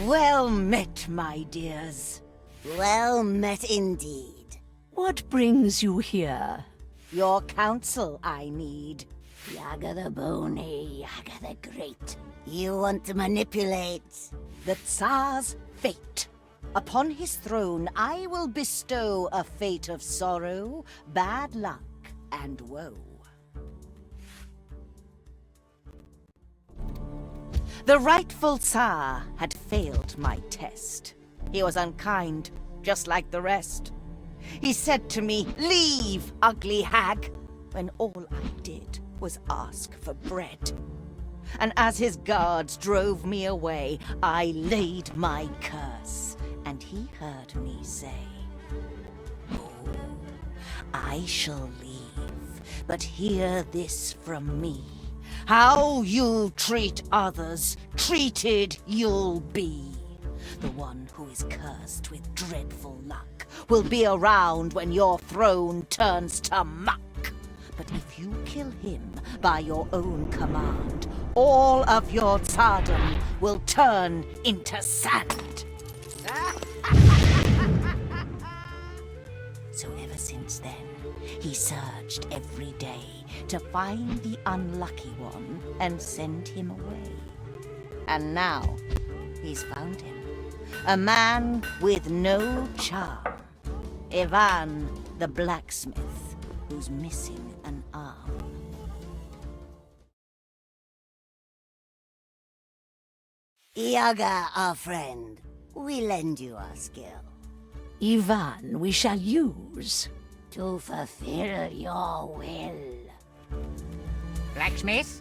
Well met, my dears. Well met indeed. What brings you here? Your counsel I need. Yaga the Bony, Yaga the Great. You want to manipulate The Tsar's fate. Upon his throne I will bestow a fate of sorrow, bad luck, and woe. The rightful Tzar had failed my test. He was unkind, just like the rest. He said to me, "Leave, ugly hag," when all I did was ask for bread. And as his guards drove me away, I laid my curse, and he heard me say, "Oh, I shall leave, but hear this from me. How you treat others, treated you'll be. The one who is cursed with dreadful luck will be around when your throne turns to muck. But if you kill him by your own command, all of your tsardom will turn into sand." So ever since then, he searched every day to find the unlucky one and send him away. And now, he's found him. A man with no charm. Ivan the blacksmith, who's missing an arm. Yaga, our friend, we lend you our skill. Ivan, we shall use. To fulfill your will. Blacksmith?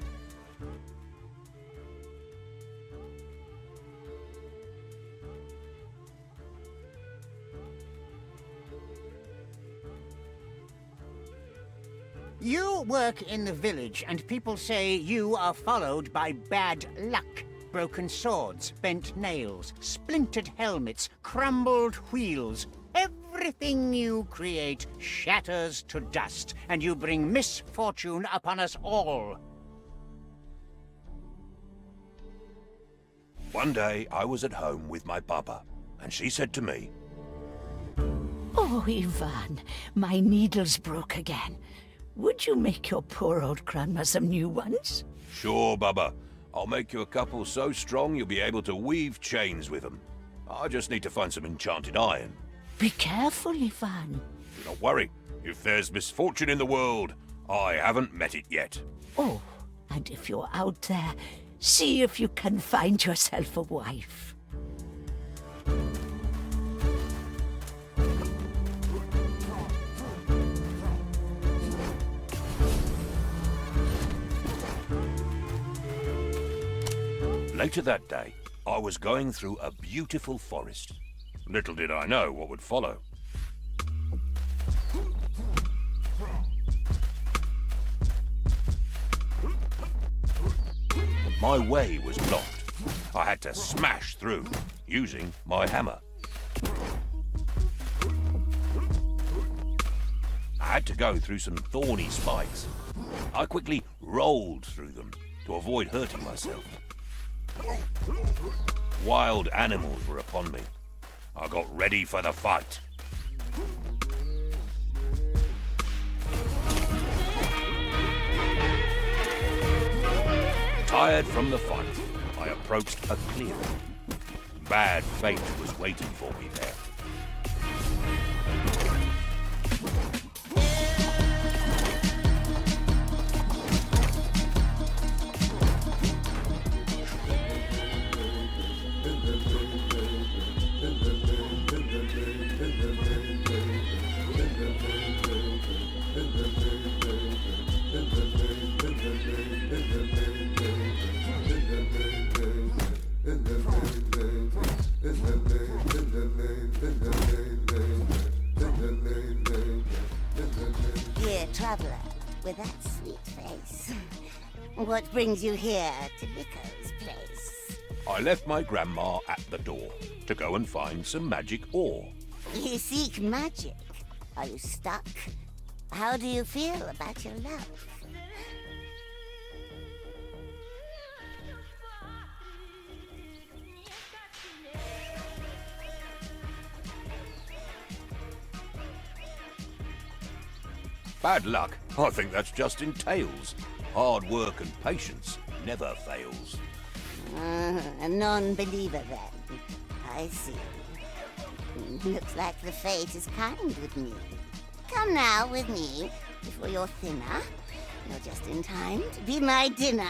You work in the village, and people say you are followed by bad luck. Broken swords, bent nails, splintered helmets, crumbled wheels. Everything you create shatters to dust, and you bring misfortune upon us all. One day, I was at home with my Baba, and she said to me, Oh, Ivan, my needle's broke again. Would you make your poor old grandma some new ones? "Sure, Baba. I'll make you a couple so strong you'll be able to weave chains with them. I just need to find some enchanted iron." Be careful, Ivan. "Do not worry. If there's misfortune in the world, I haven't met it yet." Oh, and if you're out there, see if you can find yourself a wife. Later that day, I was going through a beautiful forest. Little did I know what would follow. My way was blocked. I had to smash through, using my hammer. I had to go through some thorny spikes. I quickly rolled through them to avoid hurting myself. Wild animals were upon me. I got ready for the fight. Tired from the fight, I approached a clearing. Bad fate was waiting for me there. Dear traveler, with that sweet face, what brings you here to Nico's place? I left my grandma at the door to go and find some magic ore. You seek magic. Are you stuck? How do you feel about your love? Bad luck? I think that's just in tales. Hard work and patience never fails. A non-believer then. I see. Looks like the fate is kind with me. Come now with me before you're thinner. You're just in time to be my dinner.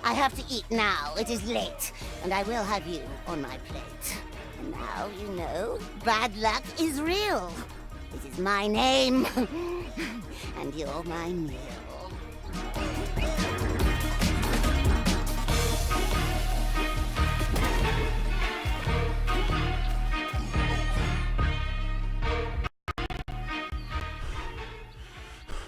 I have to eat now. It is late, and I will have you on my plate. And now you know bad luck is real. It is my name, and you're my meal.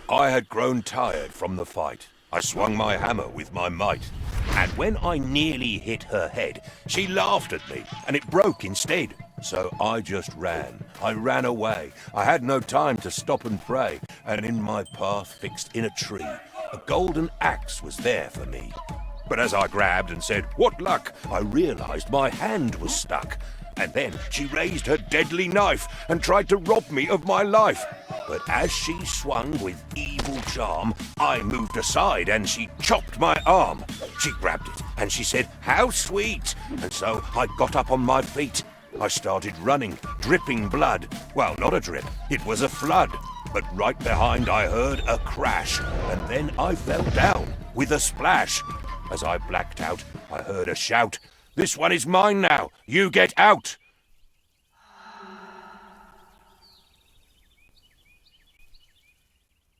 I had grown tired from the fight. I swung my hammer with my might. And when I nearly hit her head, she laughed at me, and it broke instead. So I just ran. I ran away. I had no time to stop and pray. And in my path, fixed in a tree, a golden axe was there for me. But as I grabbed and said, "What luck?" I realized my hand was stuck. And then she raised her deadly knife and tried to rob me of my life. But as she swung with evil charm, I moved aside and she chopped my arm. She grabbed it and she said, "How sweet!" And so I got up on my feet. I started running, dripping blood. Well, not a drip, it was a flood. But right behind I heard a crash, and then I fell down with a splash. As I blacked out, I heard a shout, "This one is mine now, you get out!"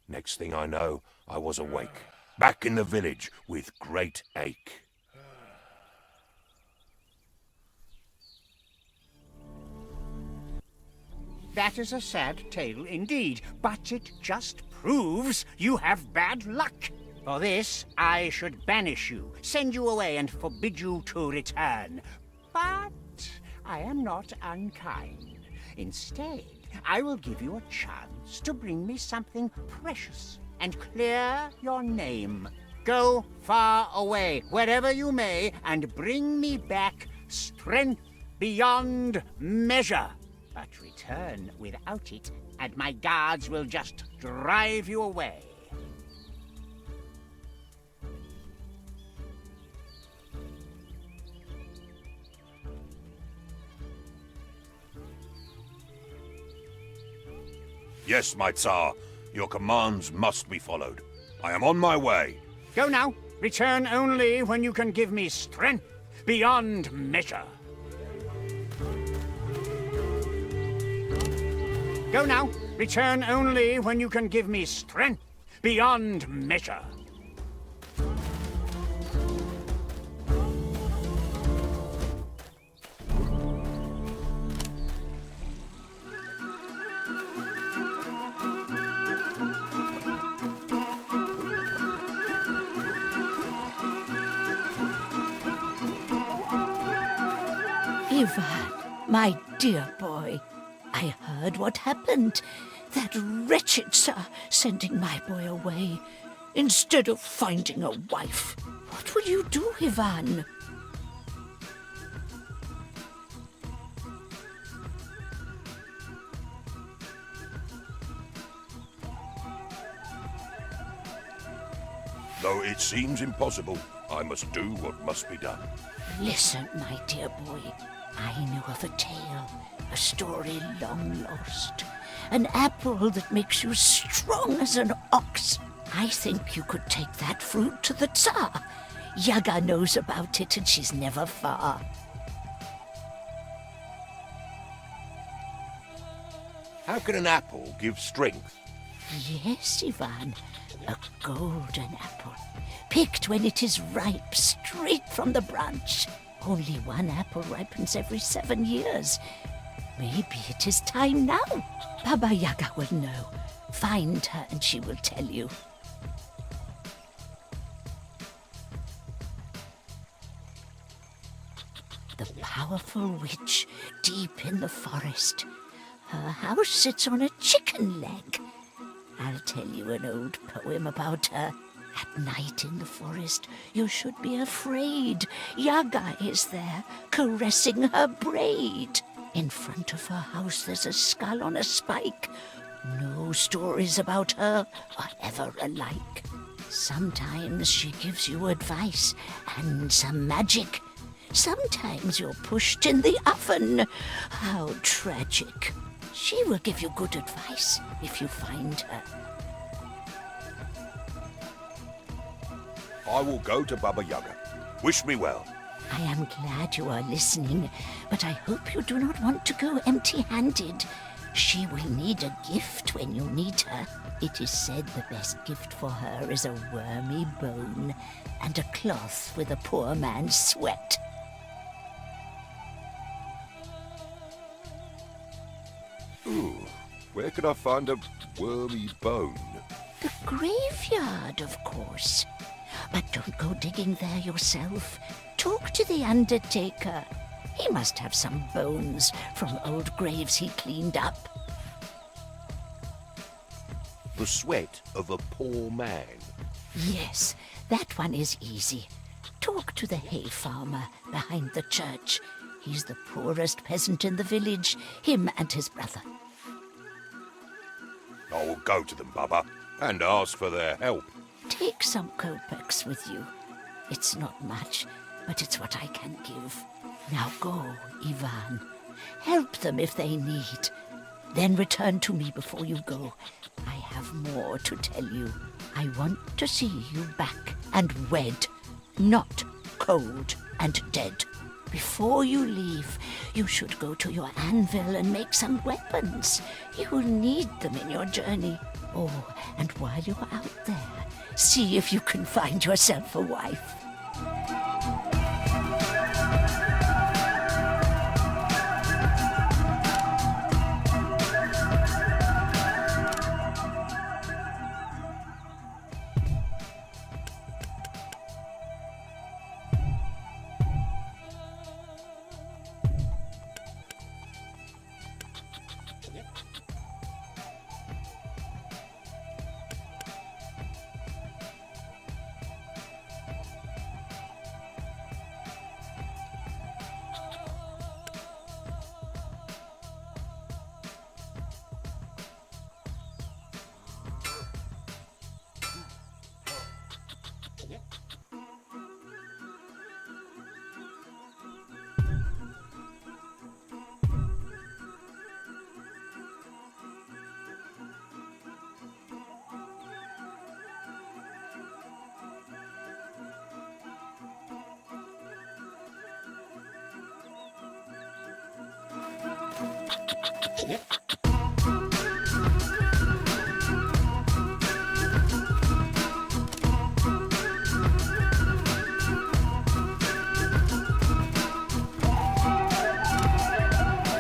Next thing I know, I was awake, back in the village with great ache. That is a sad tale indeed, but it just proves you have bad luck. For this, I should banish you, send you away, and forbid you to return. But I am not unkind. Instead, I will give you a chance to bring me something precious and clear your name. Go far away, wherever you may, and bring me back strength beyond measure. But return without it, and my guards will just drive you away. Yes, my Tzar. Your commands must be followed. I am on my way. Go now. Return only when you can give me strength beyond measure. Go now. Return only when you can give me strength beyond measure. Ivan, my dear boy, I heard what happened. That wretched Tzar sending my boy away instead of finding a wife. What will you do, Ivan? Though it seems impossible, I must do what must be done. Listen, my dear boy. I know of a tale, a story long lost. An apple that makes you strong as an ox. I think you could take that fruit to the Tzar. YAGA knows about it and she's never far. How can an apple give strength? Yes, Ivan, a golden apple, picked when it is ripe, straight from the branch. Only one apple ripens every 7 years. Maybe it is time now. Baba Yaga will know. Find her and she will tell you. The powerful witch deep in the forest. Her house sits on a chicken leg. I'll tell you an old poem about her. At night in the forest, you should be afraid. Yaga is there, caressing her braid. In front of her house there's a skull on a spike. No stories about her are ever alike. Sometimes she gives you advice and some magic. Sometimes you're pushed in the oven. How tragic. She will give you good advice if you find her. I will go to Baba Yaga. Wish me well. I am glad you are listening, but I hope you do not want to go empty-handed. She will need a gift when you need her. It is said the best gift for her is a wormy bone and a cloth with a poor man's sweat. Ooh, where could I find a wormy bone? The graveyard, of course. But don't go digging there yourself. Talk to the undertaker. He must have some bones from old graves he cleaned up. The sweat of a poor man. Yes, that one is easy. Talk to the hay farmer behind the church. He's the poorest peasant in the village, him and his brother. I will go to them, Baba, and ask for their help. Take some kopecks with you. It's not much, but it's what I can give. Now go, Ivan. Help them if they need. Then return to me before you go. I have more to tell you. I want to see you back and wed, not cold and dead. Before you leave, you should go to your anvil and make some weapons. You'll need them in your journey. Oh, and while you're out there, see if you can find yourself a wife.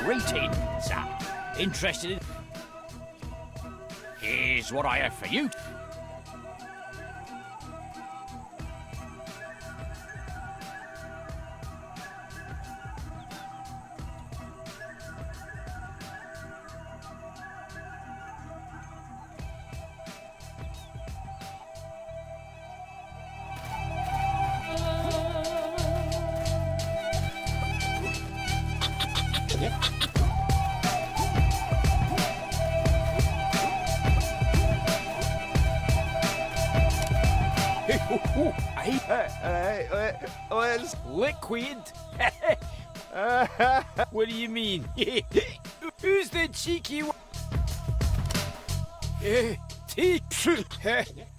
Greetings. Interested in... Here's what I have for you. Liquid? What do you mean? Who's the cheeky one?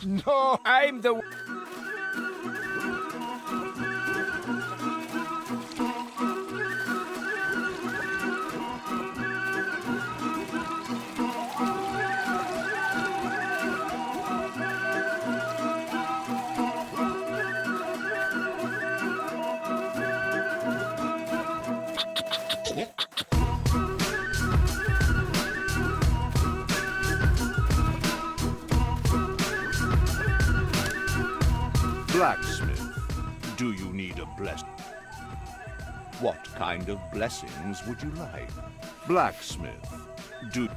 No, I'm the... Blacksmith, do you need a blessing? What kind of blessings would you like? Blacksmith, do...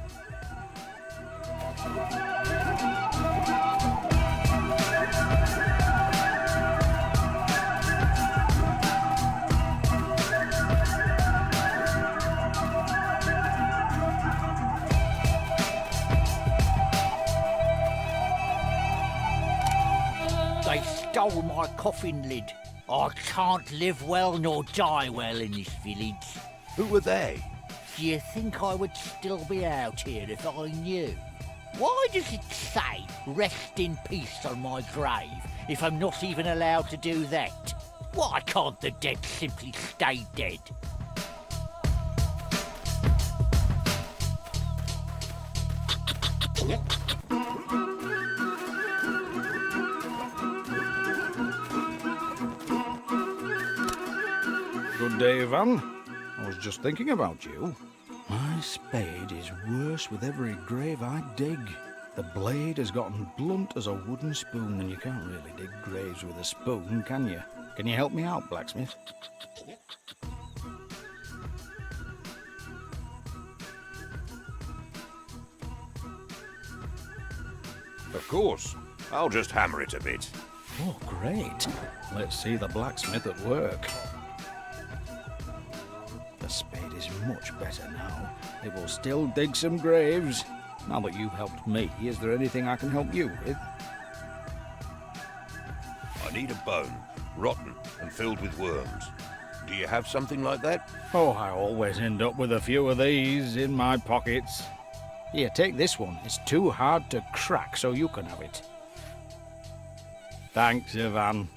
They stole my coffin lid. I can't live well nor die well in this village. Who were they? Do you think I would still be out here if I knew? Why does it say rest in peace on my grave if I'm not even allowed to do that? Why can't the dead simply stay dead? Good day, Van. I was just thinking about you. My spade is worse with every grave I dig. The blade has gotten blunt as a wooden spoon, and you can't really dig graves with a spoon, can you? Can you help me out, blacksmith? Of course. I'll just hammer it a bit. Oh, great. Let's see the blacksmith at work. The spade is much better now. It will still dig some graves. Now that you've helped me, is there anything I can help you with? I need a bone, rotten and filled with worms. Do you have something like that? Oh, I always end up with a few of these in my pockets. Here, take this one. It's too hard to crack, so you can have it. Thanks, Ivan.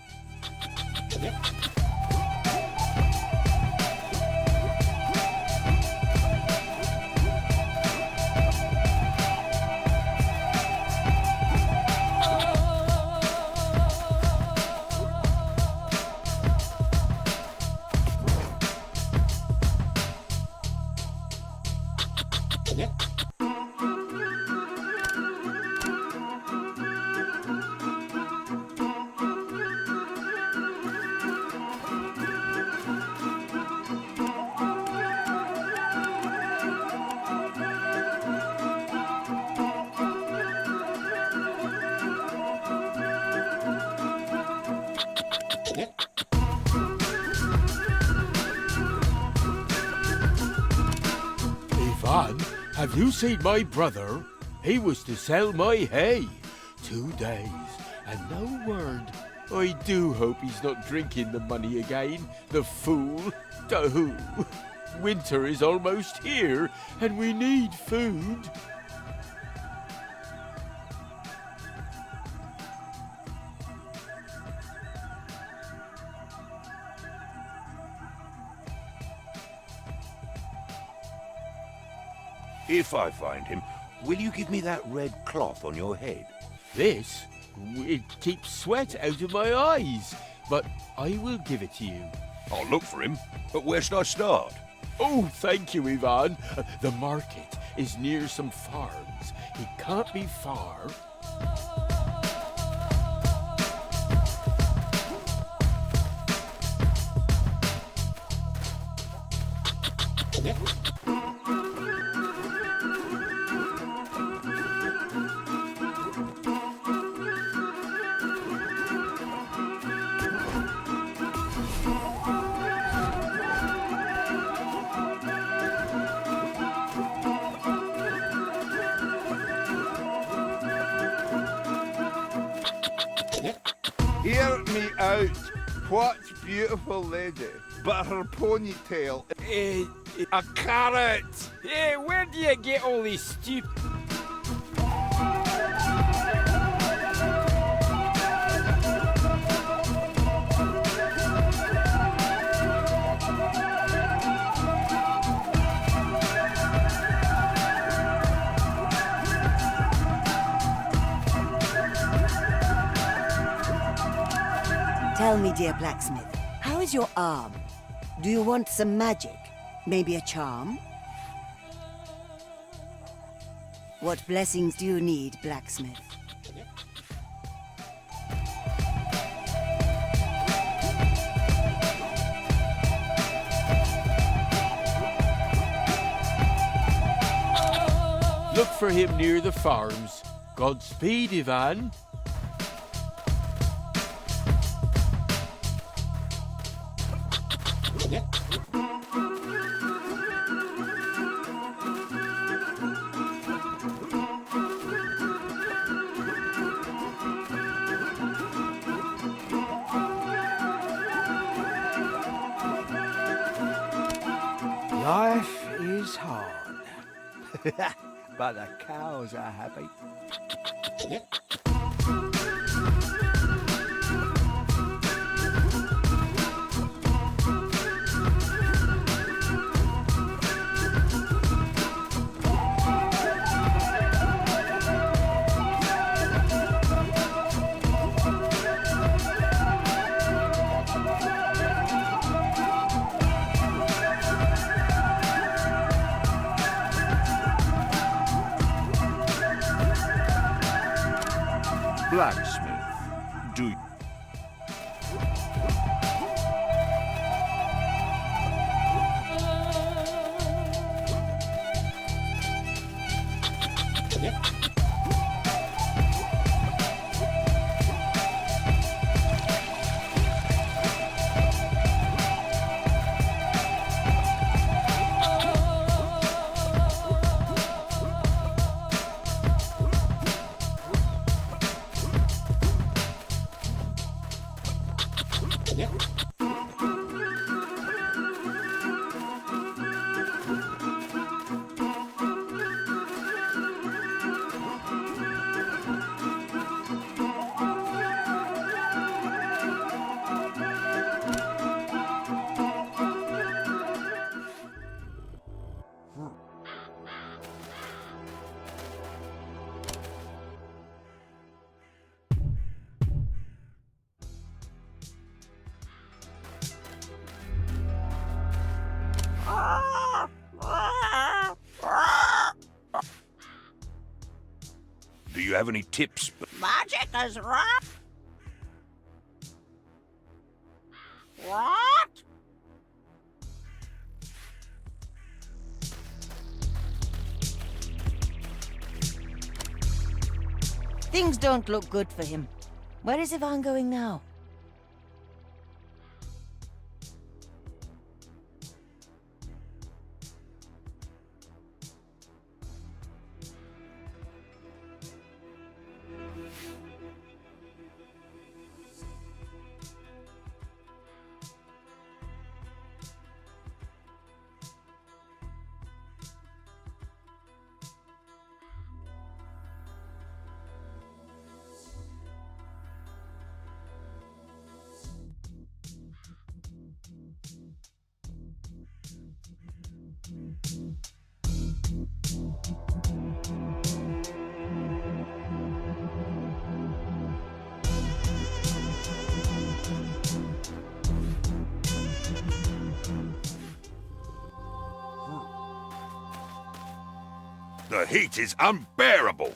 Ivan, have you seen my brother? He was to sell my hay. 2 days, and no word. I do hope he's not drinking the money again, the fool. Dahoo. Winter is almost here, and we need food. If I find him, will you give me that red cloth on your head? This? It keeps sweat out of my eyes, but I will give it to you. I'll look for him, but where should I start? Oh, thank you, Ivan. The market is near some farms. He can't be far. Hear me out. What beautiful lady, but her ponytail. A carrot. Where do you get all these stupid... Tell me, dear blacksmith, how is your arm? Do you want some magic? Maybe a charm? What blessings do you need, blacksmith? Look for him near the farms. Godspeed, Ivan. Life is hard, but the cows are happy. Blacksmith, do you... Do you have any tips? Magic is rough. What? Things don't look good for him. Where is Ivan going now? The heat is unbearable.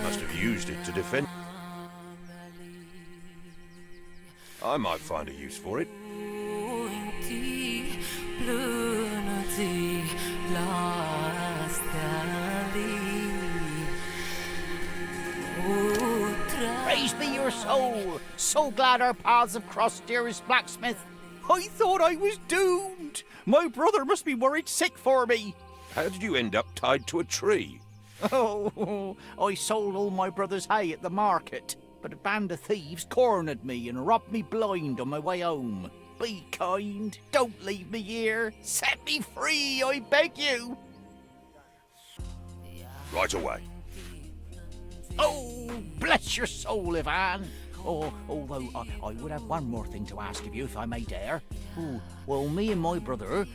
Must have used it to defend. I might find a use for it. Praise be your soul! So glad our paths have crossed, dearest blacksmith. I thought I was doomed. My brother must be worried sick for me. How did you end up tied to a tree? Oh, I sold all my brother's hay at the market, but a band of thieves cornered me and robbed me blind on my way home. Be kind. Don't leave me here. Set me free, I beg you. Right away. Oh, bless your soul, Ivan. Oh, although I would have one more thing to ask of you, if I may dare. Oh, well, me and my brother,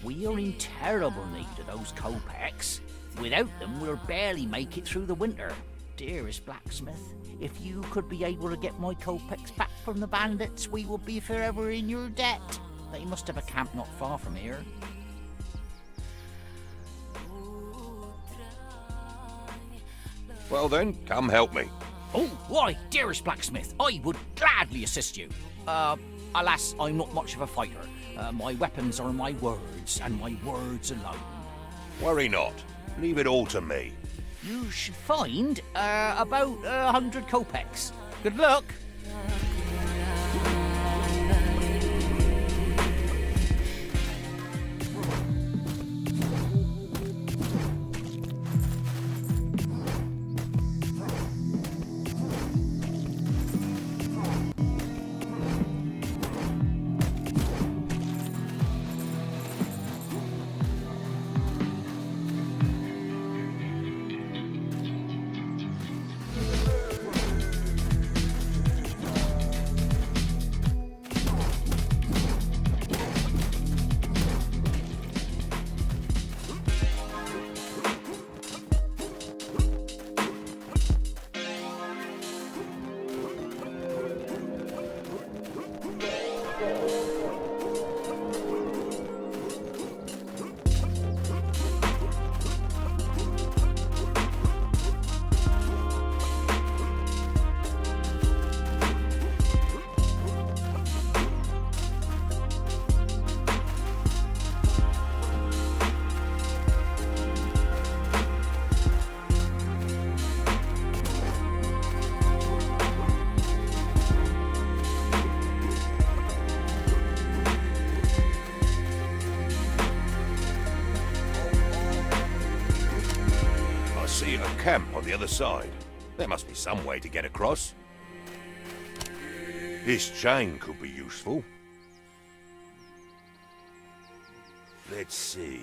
we are in terrible need of those kopecks. Without them, we'll barely make it through the winter. Dearest blacksmith, if you could be able to get my kopecks back from the bandits, we will be forever in your debt. They must have a camp not far from here. Well then, come help me. Oh, why, dearest blacksmith, I would gladly assist you. Alas, I'm not much of a fighter. My weapons are my words, and my words alone. Worry not. Leave it all to me. You should find about 100 kopecks. Good luck. Camp on the other side. There must be some way to get across. This chain could be useful. Let's see.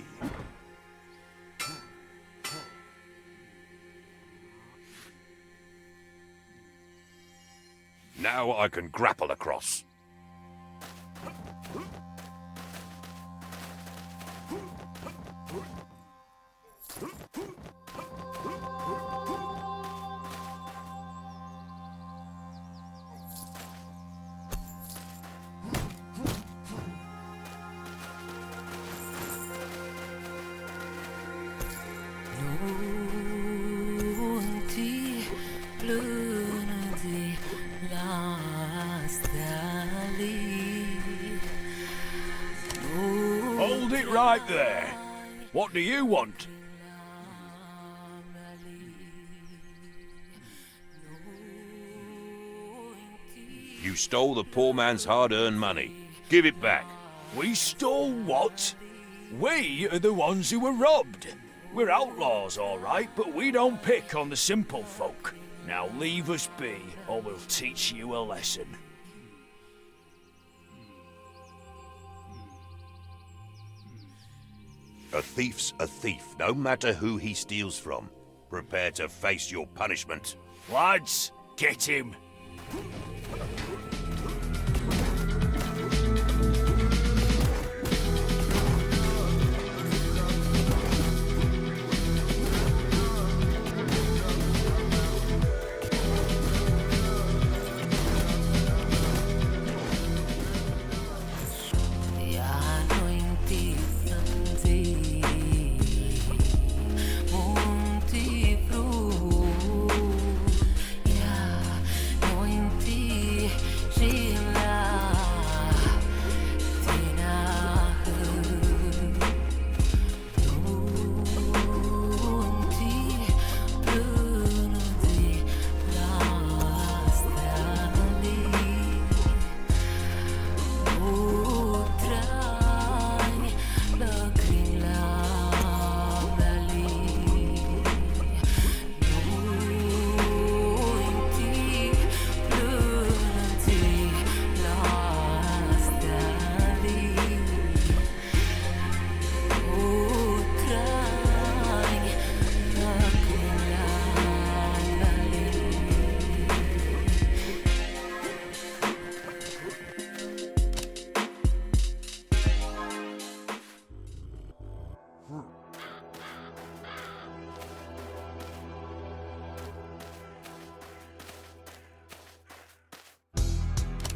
Now I can grapple across. Hold it right there. What do you want? You stole the poor man's hard-earned money. Give it back. We stole what? We are the ones who were robbed. We're outlaws, all right, but we don't pick on the simple folk. Now leave us be, or we'll teach you a lesson. A thief's a thief, no matter who he steals from. Prepare to face your punishment. Lads, get him.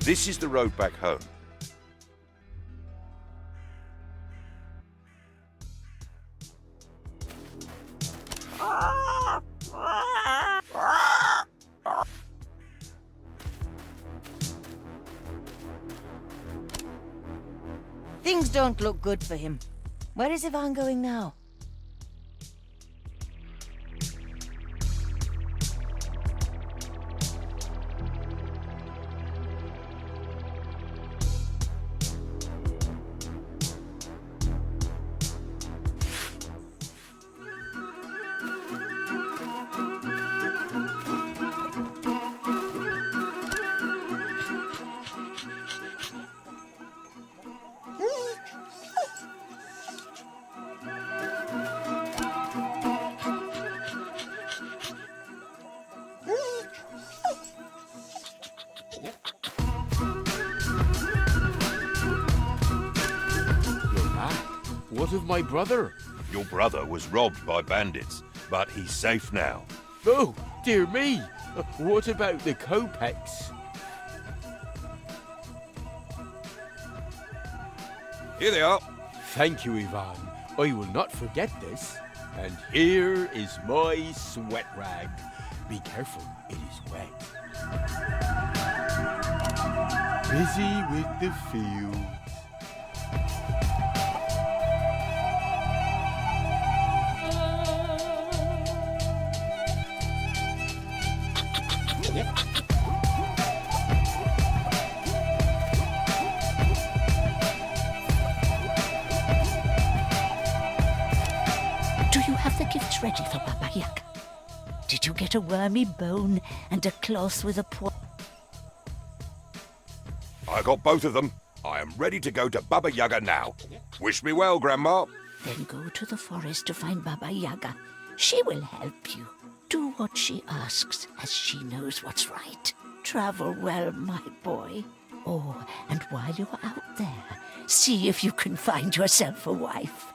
This is the road back home. Things don't look good for him. Where is Ivan going now? What of my brother? Your brother was robbed by bandits, but he's safe now. Oh, dear me! What about the kopecks? Here they are. Thank you, Ivan. I will not forget this. And here is my sweat rag. Be careful, it is wet. Busy with the fields. Do you have the gifts ready for Baba Yaga? Did you get a wormy bone and a cloth with a paw? I got both of them. I am ready to go to Baba Yaga now. Wish me well, Grandma. Then go to the forest to find Baba Yaga. She will help you. Do what she asks, as she knows what's right. Travel well, my boy. Oh, and while you're out there, see if you can find yourself a wife.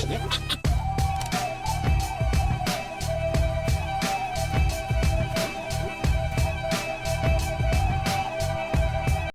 Yeah.